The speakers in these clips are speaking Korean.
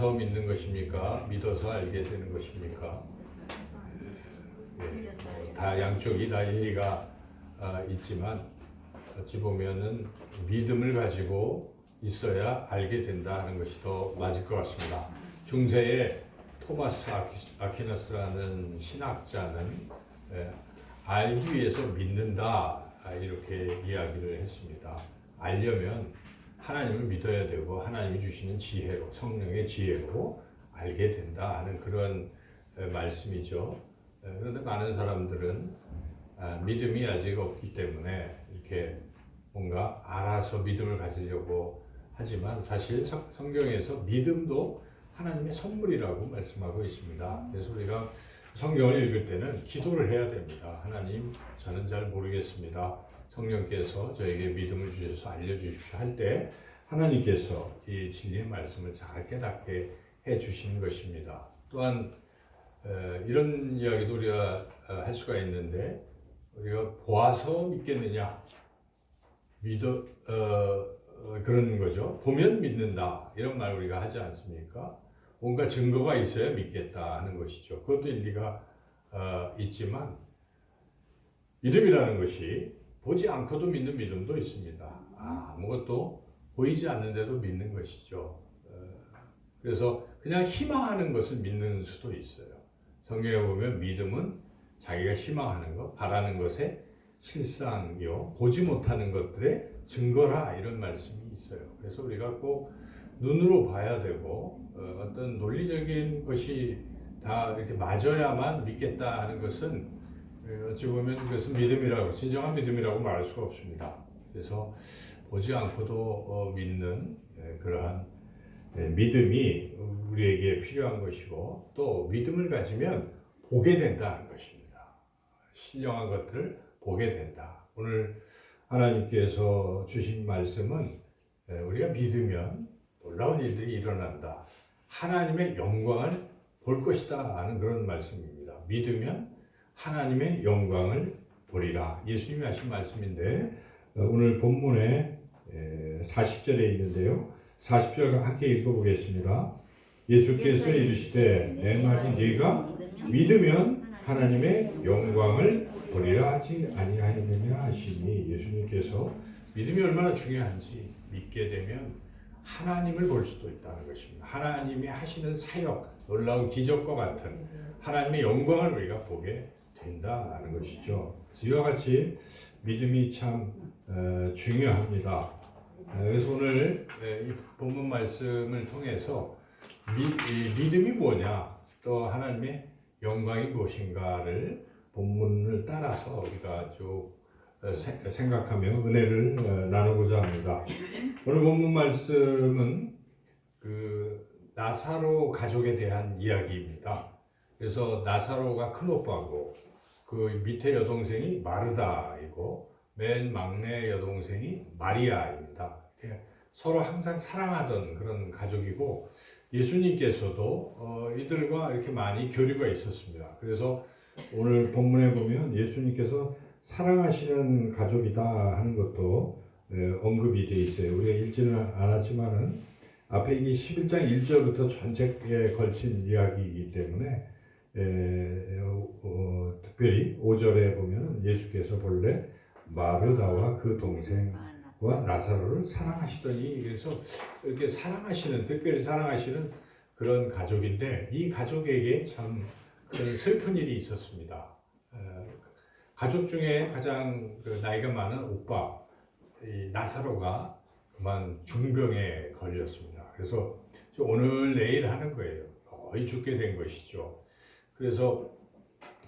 알아서 믿는 것입니까? 믿어서 알게 되는 것입니까? 다 양쪽이 다 일리가 있지만 어찌 보면은 믿음을 가지고 있어야 알게 된다 하는 것이 더 맞을 것 같습니다. 중세에 토마스 아퀴나스라는 신학자는 알기 위해서 믿는다 이렇게 이야기를 했습니다. 알려면 하나님을 믿어야 되고 하나님이 주시는 지혜로, 성령의 지혜로 알게 된다 하는 그런 말씀이죠. 그런데 많은 사람들은 믿음이 아직 없기 때문에 이렇게 뭔가 알아서 믿음을 가지려고 하지만 사실 성경에서 믿음도 하나님의 선물이라고 말씀하고 있습니다. 그래서 우리가 성경을 읽을 때는 기도를 해야 됩니다. 하나님, 저는 잘 모르겠습니다. 성령께서 저에게 믿음을 주셔서 알려주십시오 할 때 하나님께서 이 진리의 말씀을 잘 깨닫게 해주시는 것입니다. 또한 이런 이야기도 우리가 할 수가 있는데, 우리가 보아서 믿겠느냐, 그런 거죠. 보면 믿는다 이런 말 우리가 하지 않습니까? 뭔가 증거가 있어야 믿겠다 하는 것이죠. 그것도 일리가 있지만 믿음이라는 것이 보지 않고도 믿는 믿음도 있습니다. 아무것도 보이지 않는데도 믿는 것이죠. 그래서 그냥 희망하는 것을 믿는 수도 있어요. 성경에 보면 믿음은 자기가 희망하는 것, 바라는 것의 실상이요, 보지 못하는 것들의 증거라 이런 말씀이 있어요. 그래서 우리가 꼭 눈으로 봐야 되고 어떤 논리적인 것이 다 이렇게 맞아야만 믿겠다 하는 것은 어찌 보면 그것은 믿음이라고, 진정한 믿음이라고 말할 수가 없습니다. 그래서 보지 않고도 믿는 그러한 믿음이 우리에게 필요한 것이고, 또 믿음을 가지면 보게 된다는 것입니다. 신령한 것들을 보게 된다. 오늘 하나님께서 주신 말씀은 우리가 믿으면 놀라운 일들이 일어난다, 하나님의 영광을 볼 것이다 하는 그런 말씀입니다. 믿으면 하나님의 영광을 보리라. 예수님이 하신 말씀인데 오늘 본문에 40절에 있는데요. 40절 함께 읽어보겠습니다. 예수께서 이르시되 내 말이 네가 믿으면 하나님의 영광을 보리라 하지 아니하였느냐 하시니, 예수님께서 믿음이 얼마나 중요한지, 믿게 되면 하나님을 볼 수도 있다는 것입니다. 하나님이 하시는 사역, 놀라운 기적과 같은 하나님의 영광을 우리가 보게 된다는 것이죠. 이와 같이 믿음이 참 중요합니다. 그래서 오늘 이 본문 말씀을 통해서 믿음이 뭐냐, 또 하나님의 영광이 무엇인가를 본문을 따라서 우리가 쭉 생각하며 은혜를 나누고자 합니다. 오늘 본문 말씀은 그 나사로 가족에 대한 이야기입니다. 그래서 나사로가 큰 오빠고 그 밑에 여동생이 마르다이고 맨 막내 여동생이 마리아입니다. 서로 항상 사랑하던 그런 가족이고, 예수님께서도 이들과 이렇게 많이 교류가 있었습니다. 그래서 오늘 본문에 보면 예수님께서 사랑하시는 가족이다 하는 것도 언급이 되어 있어요. 우리가 읽지는 않았지만은 앞에 이 11장 1절부터 전체에 걸친 이야기이기 때문에 특별히 5절에 보면 예수께서 본래 마르다와 그 동생과 나사로를 사랑하시더니, 그래서 이렇게 사랑하시는, 특별히 사랑하시는 그런 가족인데, 이 가족에게 참 큰 슬픈 일이 있었습니다. 가족 중에 가장 나이가 많은 오빠 이 나사로가 그만 중병에 걸렸습니다. 그래서 오늘 내일 하는 거예요. 거의 죽게 된 것이죠. 그래서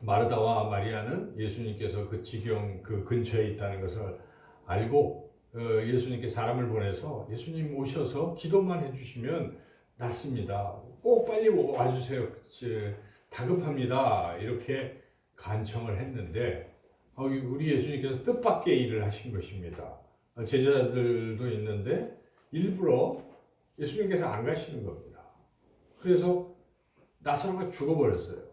마르다와 마리아는 예수님께서 그 지경 그 근처에 있다는 것을 알고 예수님께 사람을 보내서 예수님 오셔서 기도만 해주시면 낫습니다. 꼭 빨리 와주세요. 다급합니다. 이렇게 간청을 했는데 우리 예수님께서 뜻밖의 일을 하신 것입니다. 제자들도 있는데 일부러 예수님께서 안 가시는 겁니다. 그래서 나사로가 죽어버렸어요.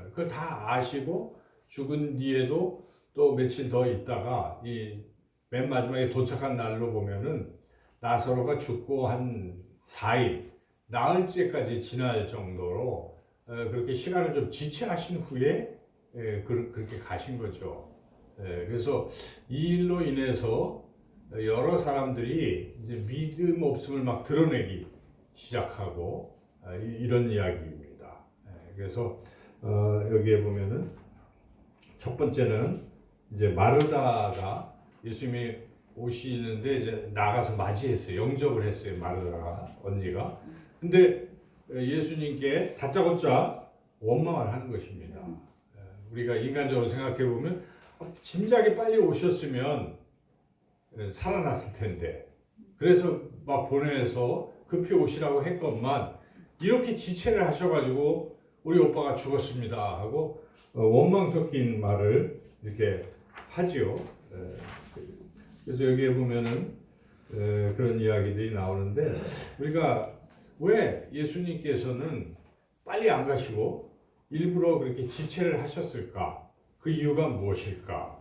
그걸 다 아시고 죽은 뒤에도 또 며칠 더 있다가 이 맨 마지막에 도착한 날로 보면은 나사로가 죽고 한 4일, 나흘째까지 지날 정도로 그렇게 시간을 좀 지체하신 후에 그렇게 가신 거죠. 그래서 이 일로 인해서 여러 사람들이 이제 믿음 없음을 막 드러내기 시작하고 이런 이야기입니다. 그래서 여기에 보면은 첫 번째는 이제 마르다가 예수님이 오시는데 이제 나가서 맞이했어요. 영접을 했어요. 마르다가 언니가. 근데 예수님께 다짜고짜 원망을 하는 것입니다. 우리가 인간적으로 생각해 보면 진작에 빨리 오셨으면 살아났을 텐데 그래서 막 보내서 급히 오시라고 했건만 이렇게 지체를 하셔가지고 우리 오빠가 죽었습니다 하고 원망 섞인 말을 이렇게 하지요. 그래서 여기에 보면은 그런 이야기들이 나오는데 우리가 왜 예수님께서는 빨리 안 가시고 일부러 그렇게 지체를 하셨을까? 그 이유가 무엇일까?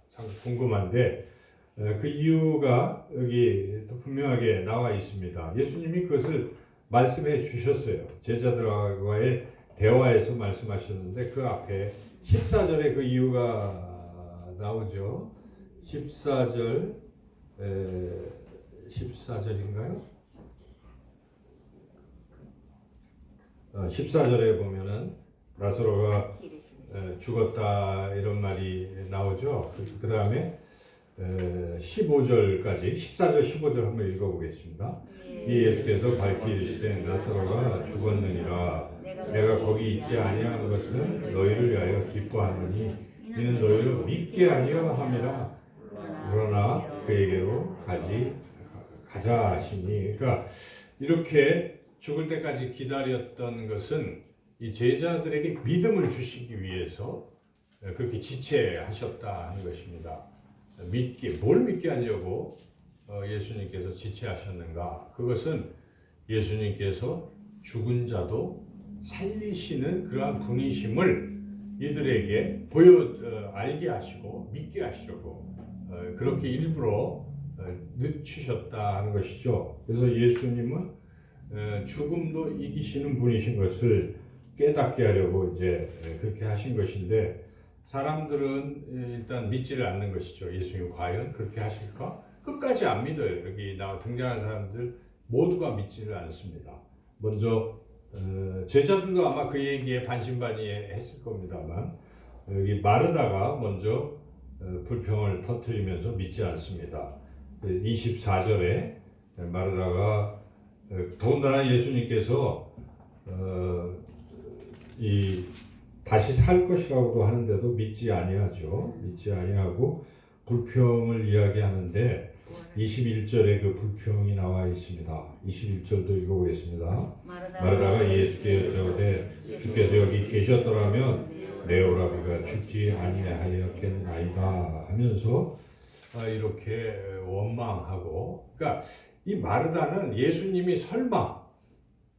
참 궁금한데 그 이유가 여기 또 분명하게 나와 있습니다. 예수님이 그것을 말씀해 주셨어요. 제자들과의 대화에서 말씀하셨는데 그 앞에 14절에 그 이유가 나오죠. 14절인가요? 14절에 보면은 나사로가 죽었다 이런 말이 나오죠. 그 다음에 15절까지 14절 15절 한번 읽어보겠습니다. 이 예수께서 밝히 이르시되 나사로가 죽었느니라 내가 거기 있지 아니하는 것은 너희를 위하여 기뻐하노니 이는 너희를 믿게 하려 함이라 그러나 그에게로 가자 하시니 그러니까 이렇게 죽을 때까지 기다렸던 것은 이 제자들에게 믿음을 주시기 위해서 그렇게 지체하셨다 하는 것입니다. 뭘 믿게 하려고 예수님께서 지체하셨는가? 그것은 예수님께서 죽은 자도 살리시는 그러한 분이심을 이들에게 알게 하시고 믿게 하시려고 그렇게 일부러 늦추셨다 하는 것이죠. 그래서 예수님은 죽음도 이기시는 분이신 것을 깨닫게 하려고 이제 그렇게 하신 것인데 사람들은 일단 믿지를 않는 것이죠. 예수님 과연 그렇게 하실까? 끝까지 안 믿어요. 여기 등장한 사람들 모두가 믿지를 않습니다. 먼저 제자들도 아마 그 얘기에 반신반의했을 겁니다만 여기 마르다가 먼저 불평을 터뜨리면서 믿지 않습니다. 24절에 마르다가 더군다나 예수님께서 다시 살 것이라고도 하는데도 믿지 아니하죠. 믿지 아니하고 불평을 이야기하는데 21절에 그 불평이 나와 있습니다. 21절도 읽어보겠습니다. 마르다가 예수께 여짜오되 주께서 여기 계셨더라면 내 오라비가 죽지 아니하였겠나이다 하면서 이렇게 원망하고 그러니까 이 마르다는 예수님이 설마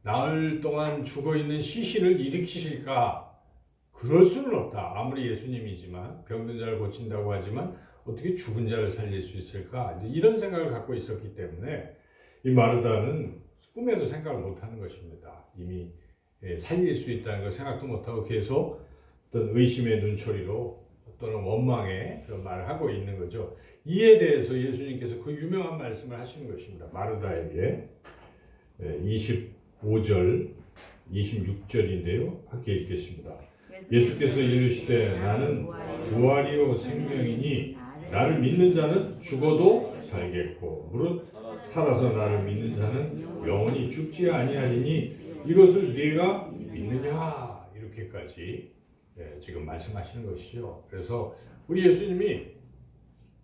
나흘 동안 죽어있는 시신을 일으키실까? 그럴 수는 없다. 아무리 예수님이지만 병든 자를 고친다고 하지만 어떻게 죽은 자를 살릴 수 있을까? 이제 이런 생각을 갖고 있었기 때문에 이 마르다는 꿈에도 생각을 못하는 것입니다. 이미 살릴 수 있다는 걸 생각도 못하고 계속 어떤 의심의 눈초리로 또는 원망의 그런 말을 하고 있는 거죠. 이에 대해서 예수님께서 그 유명한 말씀을 하시는 것입니다. 마르다에게 25절, 26절인데요. 함께 읽겠습니다. 예수께서 이르시되 나는 부활이요 생명이니 나를 믿는 자는 죽어도 살겠고 무릇 살아서 나를 믿는 자는 영원히 죽지 아니하리니 이것을 네가 믿느냐 이렇게까지 지금 말씀하시는 것이죠. 그래서 우리 예수님이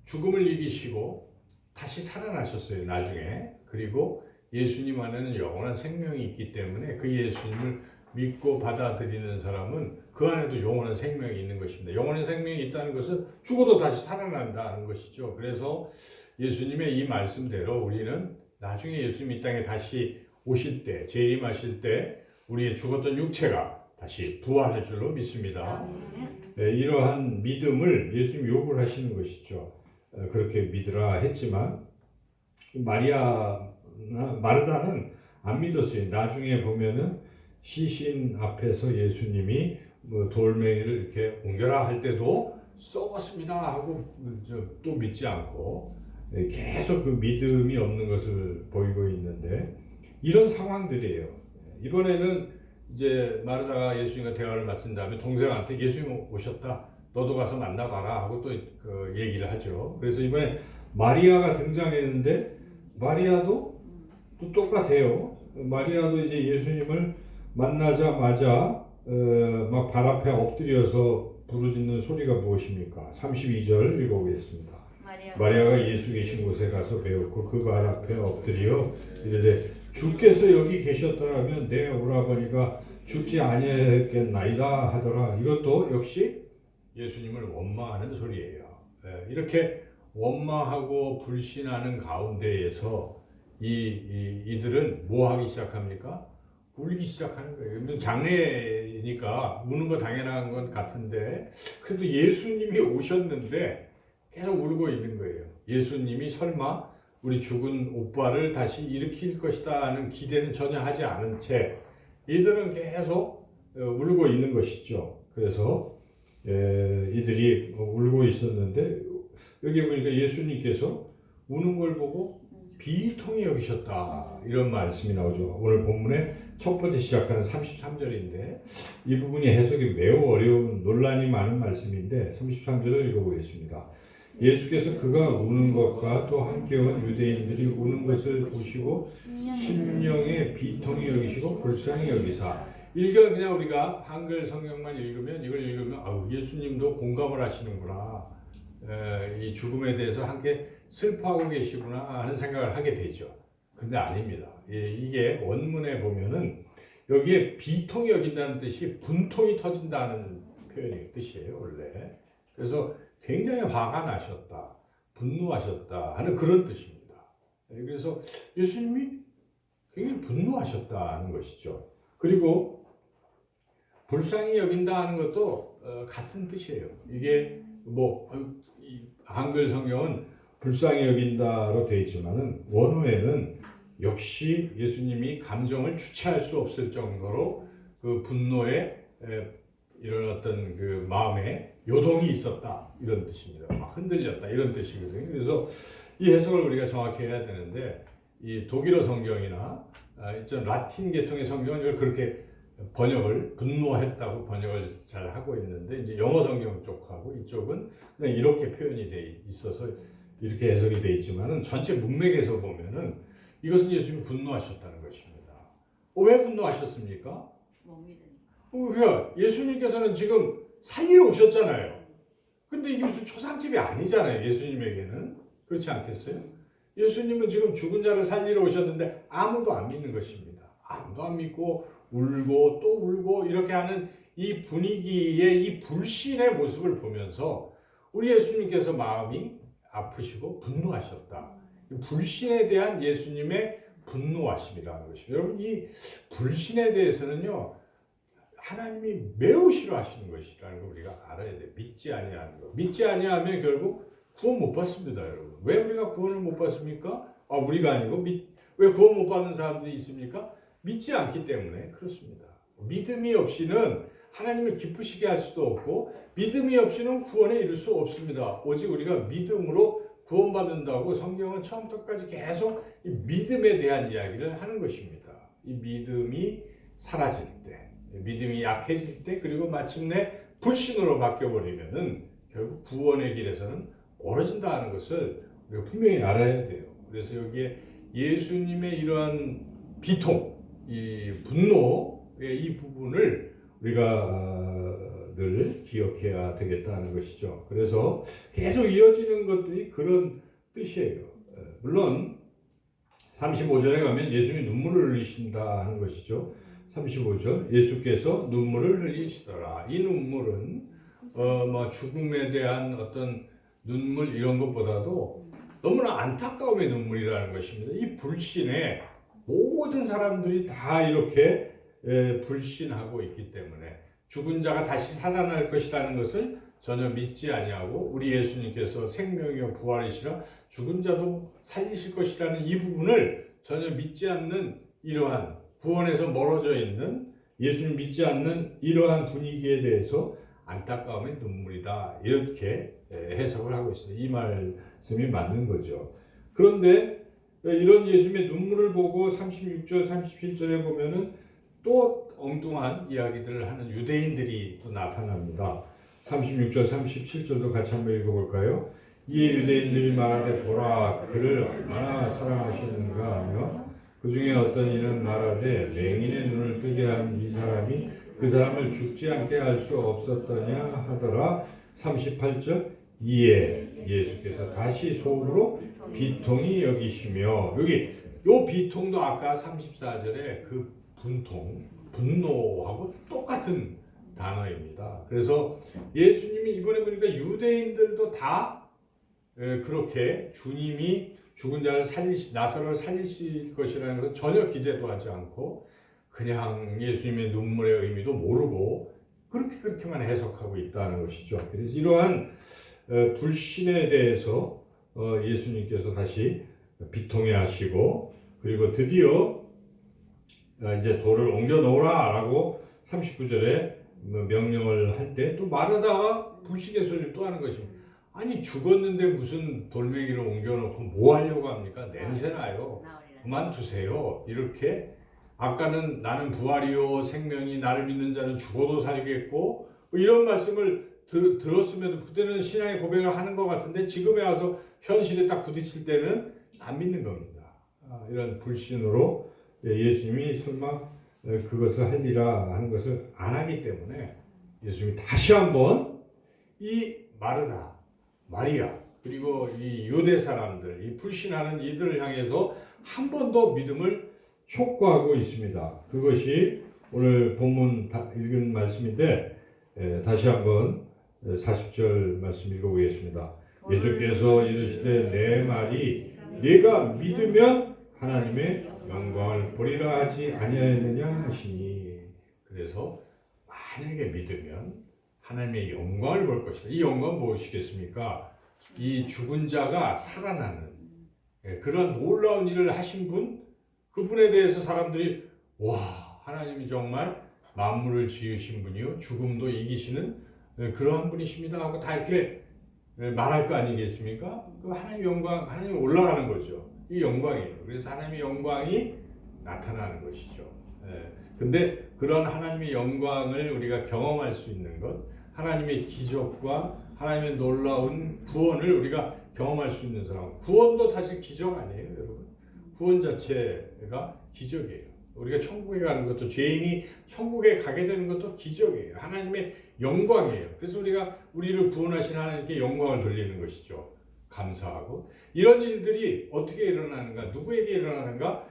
죽음을 이기시고 다시 살아나셨어요. 나중에. 그리고 예수님 안에는 영원한 생명이 있기 때문에 그 예수님을 믿고 받아들이는 사람은 그 안에도 영원한 생명이 있는 것입니다. 영원한 생명이 있다는 것은 죽어도 다시 살아난다는 것이죠. 그래서 예수님의 이 말씀대로 우리는 나중에 예수님이 이 땅에 다시 오실 때, 재림하실 때 우리의 죽었던 육체가 다시 부활할 줄로 믿습니다. 이러한 믿음을 예수님이 요구를 하시는 것이죠. 그렇게 믿으라 했지만 마르다는 안 믿었어요. 나중에 보면은 시신 앞에서 예수님이 뭐 돌멩이를 이렇게 옮겨라 할 때도 썩었습니다 하고 또 믿지 않고 계속 그 믿음이 없는 것을 보이고 있는데 이런 상황들이에요. 이번에는 이제 마르다가 예수님과 대화를 마친 다음에 동생한테 예수님 오셨다. 너도 가서 만나봐라 하고 또 그 얘기를 하죠. 그래서 이번에 마리아가 등장했는데 마리아도 또 똑같아요. 마리아도 이제 예수님을 만나자마자 막 발 앞에 엎드려서 부르짖는 소리가 무엇입니까? 32절 읽어보겠습니다. 마리아가 예수 계신 곳에 가서 배웠고 그 발 앞에 엎드려 이르되 주께서 여기 계셨더라면 내 오라버니가 죽지 아니했겠나이다 하더라. 이것도 역시 예수님을 원망하는 소리예요. 이렇게 원망하고 불신하는 가운데에서 이들은 뭐 하기 시작합니까? 울기 시작하는 거예요. 장례니까 우는 거 당연한 건 같은데 그래도 예수님이 오셨는데 계속 울고 있는 거예요. 예수님이 설마 우리 죽은 오빠를 다시 일으킬 것이다 하는 기대는 전혀 하지 않은 채 이들은 계속 울고 있는 것이죠. 그래서 이들이 울고 있었는데 여기 보니까 예수님께서 우는 걸 보고 비통히 여기셨다 이런 말씀이 나오죠. 오늘 본문의 첫 번째 시작하는 33절인데 이 부분이 해석이 매우 어려운 논란이 많은 말씀인데 33절을 읽어보겠습니다. 예수께서 그가 우는 것과 또 함께 온 유대인들이 우는 것을 보시고 심령에 비통히 여기시고 불쌍히 여기사 그냥 우리가 한글 성경만 읽으면 이걸 읽으면 예수님도 공감을 하시는구나. 이 죽음에 대해서 함께 슬퍼하고 계시구나 하는 생각을 하게 되죠. 근데 아닙니다. 이게 원문에 보면은 여기에 비통히 여긴다는 뜻이 분통이 터진다는 뜻이에요, 원래. 그래서 굉장히 화가 나셨다, 분노하셨다 하는 그런 뜻입니다. 그래서 예수님이 굉장히 분노하셨다는 것이죠. 그리고 불쌍히 여긴다 하는 것도 같은 뜻이에요. 이게 뭐 한글 성경은 불쌍히 여긴다로 되어 있지만은 원어에는 역시 예수님이 감정을 주체할 수 없을 정도로 그 분노에 이런 어떤 그 마음에 요동이 있었다 이런 뜻입니다. 막 흔들렸다 이런 뜻이거든요. 그래서 이 해석을 우리가 정확히 해야 되는데 이 독일어 성경이나 좀 라틴 계통의 성경은 이걸 그렇게 번역을 분노했다고 번역을 잘 하고 있는데 이제 영어 성경 쪽하고 이쪽은 그냥 이렇게 표현이 돼 있어서 이렇게 해석이 돼 있지만은 전체 문맥에서 보면은 이것은 예수님이 분노하셨다는 것입니다. 왜 분노하셨습니까? 그러니까 예수님께서는 지금 살리러 오셨잖아요. 근데 이게 무슨 초상집이 아니잖아요. 예수님에게는 그렇지 않겠어요? 예수님은 지금 죽은 자를 살리러 오셨는데 아무도 안 믿는 것입니다. 아무도 안 믿고 울고 또 울고 이렇게 하는 이 분위기의 이 불신의 모습을 보면서 우리 예수님께서 마음이 아프시고 분노하셨다. 불신에 대한 예수님의 분노하심이라는 것입니다. 여러분 이 불신에 대해서는요 하나님이 매우 싫어하시는 것이라는 걸 우리가 알아야 돼요. 믿지 아니하는 것. 믿지 아니하면 결국 구원 못 받습니다, 여러분. 왜 우리가 구원을 못 받습니까? 우리가 아니고 왜 구원 못 받는 사람들이 있습니까? 믿지 않기 때문에 그렇습니다. 믿음이 없이는 하나님을 기쁘시게 할 수도 없고 믿음이 없이는 구원에 이를 수 없습니다. 오직 우리가 믿음으로 구원받는다고 성경은 처음부터까지 계속 이 믿음에 대한 이야기를 하는 것입니다. 이 믿음이 사라질 때, 믿음이 약해질 때, 그리고 마침내 불신으로 바뀌어버리면은 결국 구원의 길에서는 멀어진다는 것을 우리가 분명히 알아야 돼요. 그래서 여기에 예수님의 이러한 비통, 이 분노의 이 부분을 우리가 늘 기억해야 되겠다는 것이죠. 그래서 계속 이어지는 것들이 그런 뜻이에요. 물론 35절에 가면 예수님이 눈물을 흘리신다 하는 것이죠. 35절 예수께서 눈물을 흘리시더라. 이 눈물은 죽음에 대한 어떤 눈물 이런 것보다도 너무나 안타까움의 눈물이라는 것입니다. 이 불신에 모든 사람들이 다 이렇게 불신하고 있기 때문에 죽은 자가 다시 살아날 것이라는 것을 전혀 믿지 아니하고 우리 예수님께서 생명이요 부활이시라 죽은 자도 살리실 것이라는 이 부분을 전혀 믿지 않는 이러한 구원에서 멀어져 있는 예수님 믿지 않는 이러한 분위기에 대해서 안타까움의 눈물이다. 이렇게 해석을 하고 있습니다. 이 말씀이 맞는 거죠. 그런데 이런 예수님의 눈물을 보고 36절, 37절에 보면은 또 엉뚱한 이야기들을 하는 유대인들이 또 나타납니다. 36절, 37절도 같이 한번 읽어볼까요? 이에 유대인들이 말하되 보라 그를 얼마나 사랑하시는가 하며 그 중에 어떤 이는 말하되 맹인의 눈을 뜨게 한 이 사람이 그 사람을 죽지 않게 할 수 없었더냐 하더라. 38절 이에 예수께서 다시 속으로 비통히 여기시며 여기 요 비통도 아까 34절에 그 분통, 분노하고 똑같은 단어입니다. 그래서 예수님이 이번에 보니까 유대인들도 다 그렇게 주님이 죽은 자를 나사로를 살리실 것이라는 것을 전혀 기대도 하지 않고 그냥 예수님의 눈물의 의미도 모르고 그렇게만 해석하고 있다는 것이죠. 그래서 이러한 불신에 대해서 예수님께서 다시 비통해 하시고 그리고 드디어 이제 돌을 옮겨 놓으라라고 39절에 명령을 할 때 또 말하다가 불신의 소리를 또 하는 것입니다. 아니 죽었는데 무슨 돌멩이를 옮겨놓고 뭐 하려고 합니까? 냄새나요. 그만두세요. 이렇게 아까는 나는 부활이요 생명이 나를 믿는 자는 죽어도 살겠고 뭐 이런 말씀을 들었음에도 그때는 신앙의 고백을 하는 것 같은데 지금에 와서 현실에 딱 부딪힐 때는 안 믿는 겁니다. 이런 불신으로 예수님이 설마 그것을 하리라 하는 것을 안 하기 때문에 예수님이 다시 한번 이 마르다, 마리아 그리고 이 유대 사람들, 이 불신하는 이들을 향해서 한 번 더 믿음을 촉구하고 있습니다. 그것이 오늘 본문 읽은 말씀인데 다시 한번 40절 말씀 읽어보겠습니다. 예수께서 이르시되 내 말이 네가 믿으면 하나님의 영광을 보리라 하지 아니하였느냐 하시니 그래서 만약에 믿으면 하나님의 영광을 볼 것이다. 이 영광은 무엇이겠습니까? 이 죽은 자가 살아나는 그런 놀라운 일을 하신 분 그분에 대해서 사람들이 와 하나님이 정말 만물을 지으신 분이요 죽음도 이기시는 그러한 분이십니다 하고 다 이렇게 말할 거 아니겠습니까? 그 하나님의 영광 하나님이 올라가는 거죠. 이 영광이에요. 그래서 하나님의 영광이 나타나는 것이죠. 근데 그런 하나님의 영광을 우리가 경험할 수 있는 것 하나님의 기적과 하나님의 놀라운 구원을 우리가 경험할 수 있는 사람 구원도 사실 기적 아니에요 여러분? 구원 자체가 기적이에요. 우리가 천국에 가는 것도 죄인이 천국에 가게 되는 것도 기적이에요. 하나님의 영광이에요. 그래서 우리가 우리를 구원하신 하나님께 영광을 돌리는 것이죠. 감사하고 이런 일들이 어떻게 일어나는가 누구에게 일어나는가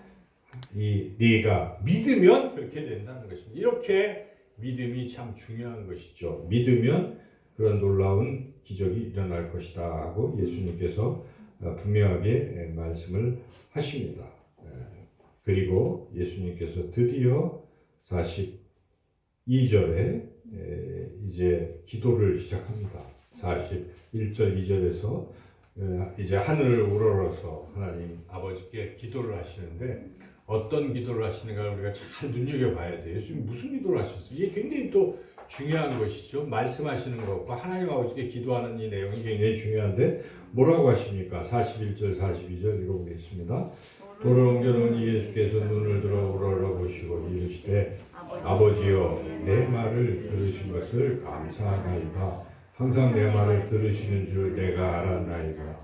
네가 믿으면 그렇게 된다는 것입니다. 이렇게 믿음이 참 중요한 것이죠. 믿으면 그런 놀라운 기적이 일어날 것이다 하고 예수님께서 분명하게 말씀을 하십니다. 그리고 예수님께서 드디어 42절에 이제 기도를 시작합니다. 41절 2절에서 이제 하늘을 우러러서 하나님 아버지께 기도를 하시는데 어떤 기도를 하시는가 우리가 잘 눈여겨봐야 돼요. 예수님 무슨 기도를 하셨어요? 이게 굉장히 또 중요한 것이죠. 말씀하시는 것과 하나님 아버지께 기도하는 이 내용이 굉장히 중요한데 뭐라고 하십니까? 41절 42절 읽어보겠습니다. 돌을 옮겨놓은 예수께서 눈을 들어 우러러 보시고 이르시되 아버지여 내 말을 들으신 것을 감사하나이다. 항상 내 말을 들으시는 줄 내가 알았나이다.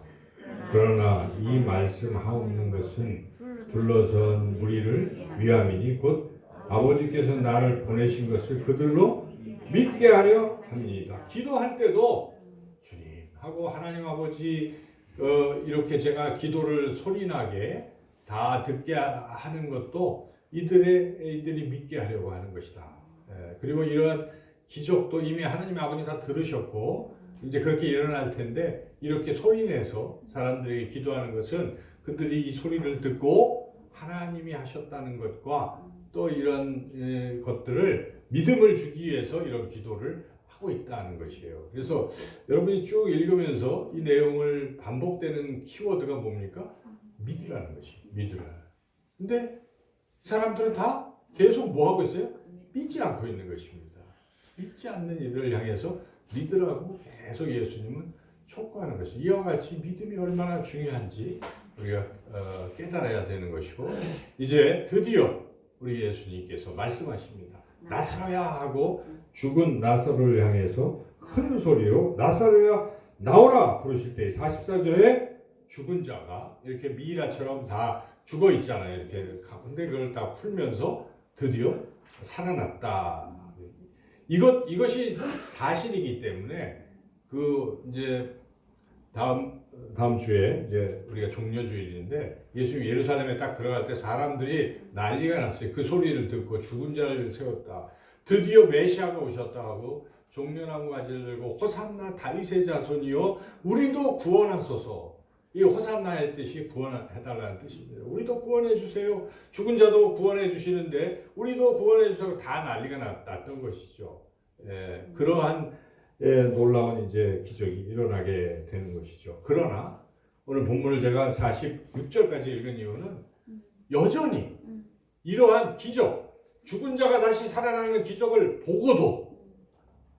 그러나 이 말씀하옵는 것은 둘러선 무리를 위함이니 곧 아버지께서 나를 보내신 것을 그들로 믿게 하려 합니다. 기도할 때도 주님 하고 하나님 아버지 이렇게 제가 기도를 소리나게 다 듣게 하는 것도 이들이 믿게 하려고 하는 것이다. 그리고 이러한 기적도 이미 하나님 아버지 다 들으셨고 이제 그렇게 일어날 텐데 이렇게 소리내서 사람들에게 기도하는 것은 그들이 이 소리를 듣고 하나님이 하셨다는 것과 또 이런 것들을 믿음을 주기 위해서 이런 기도를 하고 있다는 것이에요. 그래서 여러분이 쭉 읽으면서 이 내용을 반복되는 키워드가 뭡니까? 믿으라는 것이 믿으라. 근데 사람들은 다 계속 뭐 하고 있어요? 믿지 않고 있는 것입니다. 믿지 않는 이들을 향해서 믿으라고 계속 예수님은 촉구하는 것이죠. 이와 같이 믿음이 얼마나 중요한지 우리가 깨달아야 되는 것이고, 이제 드디어 우리 예수님께서 말씀하십니다. 나사로야 하고 죽은 나사로를 향해서 큰 소리로 나사로야 나오라 부르실 때 44절에 죽은 자가 이렇게 미이라처럼 다 죽어 있잖아요. 이렇게. 근데 그걸 다 풀면서 드디어 살아났다. 이것이 사실이기 때문에 이제 다음 주에 이제 우리가 종려주일인데, 예수님 예루살렘에 딱 들어갈 때 사람들이 난리가 났어요. 그 소리를 듣고 죽은 자를 세웠다. 드디어 메시아가 오셨다 하고 종려나무 가지를 들고 호산나 다윗의 자손이요 우리도 구원하소서. 이 호산나의 뜻이 구원해달라는 뜻입니다. 우리도 구원해 주세요. 죽은 자도 구원해 주시는데 우리도 구원해 주세요. 다 난리가 났던 것이죠. 그러한 놀라운 이제 기적이 일어나게 되는 것이죠. 그러나 오늘 본문을 제가 46절까지 읽은 이유는 여전히 이러한 기적, 죽은 자가 다시 살아나는 기적을 보고도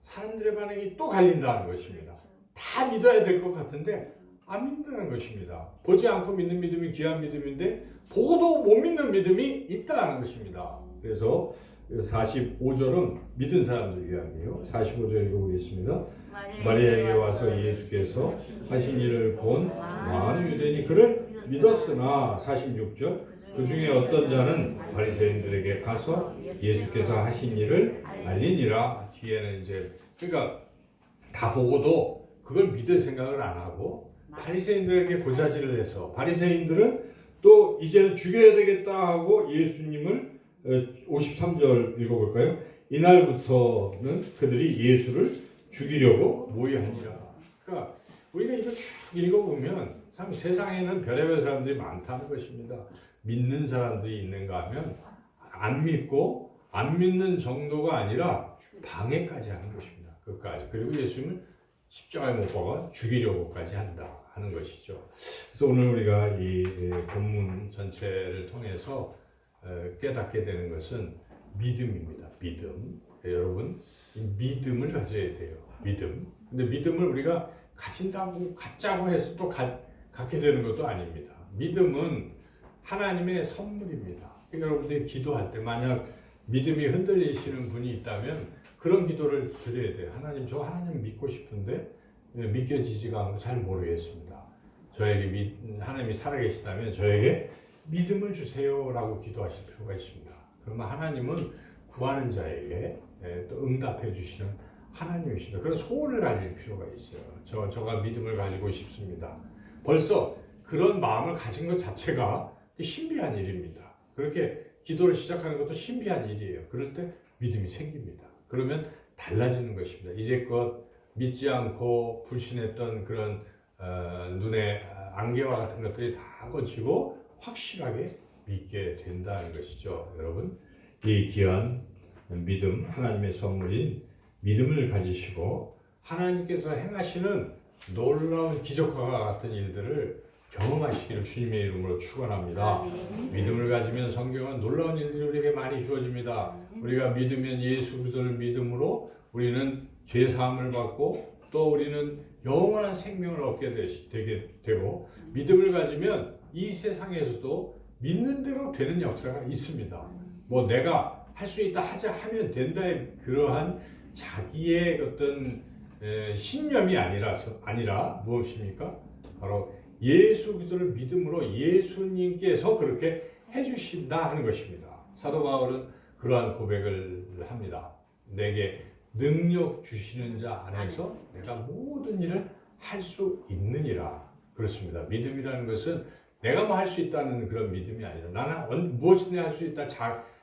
사람들의 반응이 또 갈린다는 것입니다. 다 믿어야 될 것 같은데 안 믿는다는 것입니다. 보지 않고 믿는 믿음이 귀한 믿음인데 보고도 못 믿는 믿음이 있다는 것입니다. 그래서 45절은 믿은 사람들 이야기예요. 45절 읽어보겠습니다. 마리아에게 와서 예수께서 하신 일을 본 많은 유대인이 그를 믿었으나, 46절, 그 중에 어떤 자는 바리새인들에게 가서 예수께서 하신 일을 알리니라. 뒤에는 이제 그러니까 다 보고도 그걸 믿을 생각을 안 하고 바리새인들에게 고자질을 해서, 바리새인들은 또 이제는 죽여야 되겠다 하고 예수님을 53절 읽어볼까요? 이날부터는 그들이 예수를 죽이려고 모의하니라. 그러니까 우리가 이거 쭉 읽어보면 참 세상에는 별의별 사람들이 많다는 것입니다. 믿는 사람들이 있는가 하면 안 믿고 안 믿는 정도가 아니라 방해까지 하는 것입니다. 끝까지. 그리고 예수님을 십자가에 못 박아 죽이려고까지 한다 하는 것이죠. 그래서 오늘 우리가 이 본문 전체를 통해서 깨닫게 되는 것은 믿음입니다. 믿음. 여러분, 믿음을 가져야 돼요. 믿음. 근데 믿음을 우리가 가진다고, 갖자고 해서 또 갖게 되는 것도 아닙니다. 믿음은 하나님의 선물입니다. 여러분들이 기도할 때 만약 믿음이 흔들리시는 분이 있다면 그런 기도를 드려야 돼요. 하나님, 저 하나님 믿고 싶은데 믿겨지지가 않고 잘 모르겠습니다. 저에게 하나님이 살아계시다면 저에게 믿음을 주세요라고 기도하실 필요가 있습니다. 그러면 하나님은 구하는 자에게 또 응답해 주시는 하나님이십니다. 그런 소원을 가질 필요가 있어요. 저가 믿음을 가지고 싶습니다. 벌써 그런 마음을 가진 것 자체가 신비한 일입니다. 그렇게 기도를 시작하는 것도 신비한 일이에요. 그럴 때 믿음이 생깁니다. 그러면 달라지는 것입니다. 이제껏 믿지 않고 불신했던 그런 눈의 안개와 같은 것들이 다 거치고 확실하게 믿게 된다는 것이죠. 여러분, 이 귀한 믿음, 하나님의 선물인 믿음을 가지시고 하나님께서 행하시는 놀라운 기적과 같은 일들을 경험하시기를 주님의 이름으로 축원합니다. 믿음을 가지면 성경은 놀라운 일들이 우리에게 많이 주어집니다. 우리가 믿으면 예수 그리스도를 믿음으로 우리는 죄 사함을 받고 또 우리는 영원한 생명을 얻게 되게 되고, 믿음을 가지면 이 세상에서도 믿는 대로 되는 역사가 있습니다. 뭐 내가 할 수 있다 하면 된다의 그러한 자기의 어떤 신념이 아니라 무엇입니까? 바로 예수 그리스도를 믿음으로 예수님께서 그렇게 해주신다 하는 것입니다. 사도 바울은 그러한 고백을 합니다. 내게 능력 주시는 자 안에서 내가 모든 일을 할 수 있느니라. 그렇습니다. 믿음이라는 것은 내가 뭐 할 수 있다는 그런 믿음이 아니라, 나는 무엇이든 할 수 있다,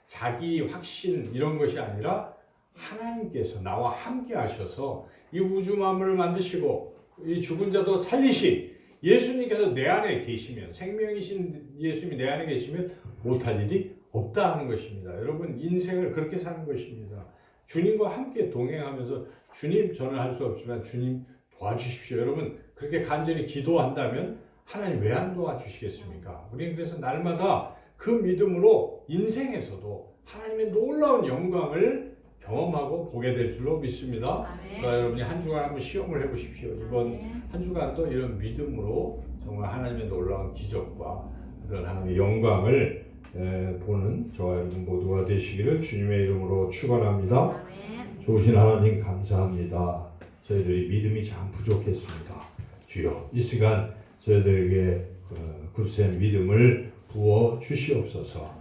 자기 확신 이런 것이 아니라 하나님께서 나와 함께 하셔서 이 우주 만물을 만드시고 이 죽은 자도 살리신 예수님께서 내 안에 계시면, 생명이신 예수님이 내 안에 계시면 못할 일이 없다 하는 것입니다. 여러분, 인생을 그렇게 사는 것입니다. 주님과 함께 동행하면서 주님, 저는 할 수 없지만 주님 도와주십시오. 여러분, 그렇게 간절히 기도한다면 하나님 왜 안 도와주시겠습니까? 우리는 그래서 날마다 그 믿음으로 인생에서도 하나님의 놀라운 영광을 경험하고 보게 될 줄로 믿습니다. 자, 여러분이 한 주간 한번 시험을 해보십시오. 이번 한 주간도 이런 믿음으로 정말 하나님의 놀라운 기적과 그런 하나님의 영광을 보는 저와 여러분 모두가 되시기를 주님의 이름으로 축원합니다. 좋으신 하나님 감사합니다. 저희들이 믿음이 참 부족했습니다. 주여 이 시간 저희들에게 굳센 믿음을 부어 주시옵소서.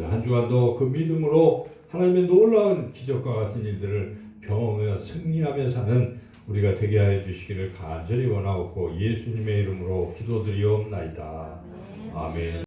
한 주간도 그 믿음으로 하나님의 놀라운 기적과 같은 일들을 경험하며 승리하며 사는 우리가 되게 하여 주시기를 간절히 원하옵고 예수님의 이름으로 기도드리옵나이다. 아멘.